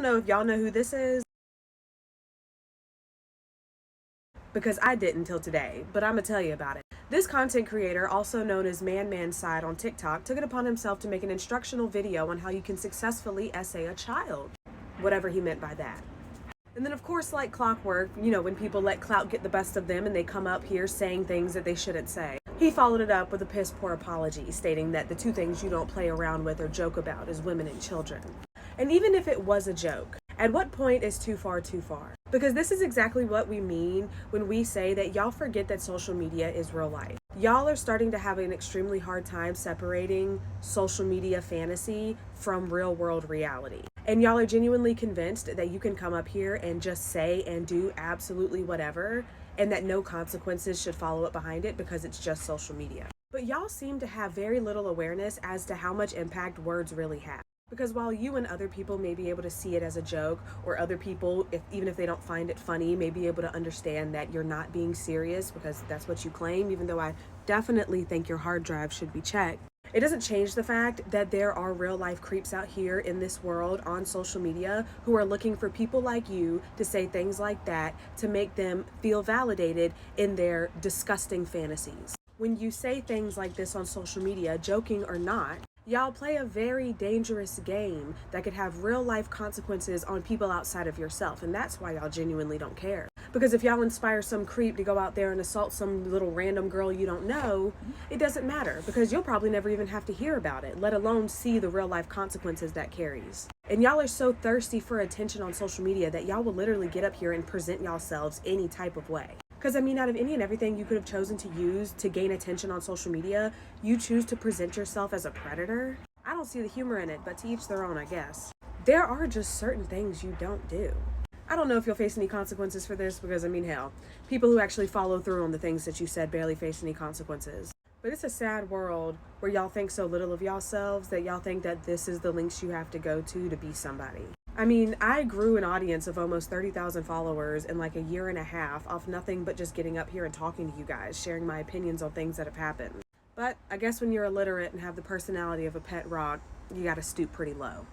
don't know if y'all know who this is, because I didn't until today, but I'm gonna tell you about it. This content creator, also known as Man Side on TikTok, took it upon himself to make an instructional video on how you can successfully essay a child, whatever he meant by that. And then, of course, like clockwork, when people let clout get the best of them and they come up here saying things that they shouldn't say, he followed it up with a piss poor apology, stating that the two things you don't play around with or joke about is women and children. And even if it was a joke, at what point is too far too far? Because this is exactly what we mean when we say that y'all forget that social media is real life. Y'all are starting to have an extremely hard time separating social media fantasy from real world reality. And y'all are genuinely convinced that you can come up here and just say and do absolutely whatever, and that no consequences should follow up behind it because it's just social media. But y'all seem to have very little awareness as to how much impact words really have. Because while you and other people may be able to see it as a joke, or other people, even if they don't find it funny, may be able to understand that you're not being serious because that's what you claim, even though I definitely think your hard drive should be checked. It doesn't change the fact that there are real life creeps out here in this world on social media who are looking for people like you to say things like that to make them feel validated in their disgusting fantasies. When you say things like this on social media, joking or not, y'all play a very dangerous game that could have real life consequences on people outside of yourself, and that's why y'all genuinely don't care. Because if y'all inspire some creep to go out there and assault some little random girl you don't know, it doesn't matter because you'll probably never even have to hear about it, let alone see the real life consequences that carries. And y'all are so thirsty for attention on social media that y'all will literally get up here and present yourselves any type of way. Because, out of any and everything you could have chosen to use to gain attention on social media, you choose to present yourself as a predator? I don't see the humor in it, but to each their own, I guess. There are just certain things you don't do. I don't know if you'll face any consequences for this because, hell, people who actually follow through on the things that you said barely face any consequences. But it's a sad world where y'all think so little of yourselves that y'all think that this is the lengths you have to go to be somebody. I grew an audience of almost 30,000 followers in like a year and a half off nothing but just getting up here and talking to you guys, sharing my opinions on things that have happened. But I guess when you're illiterate and have the personality of a pet rock, you gotta stoop pretty low.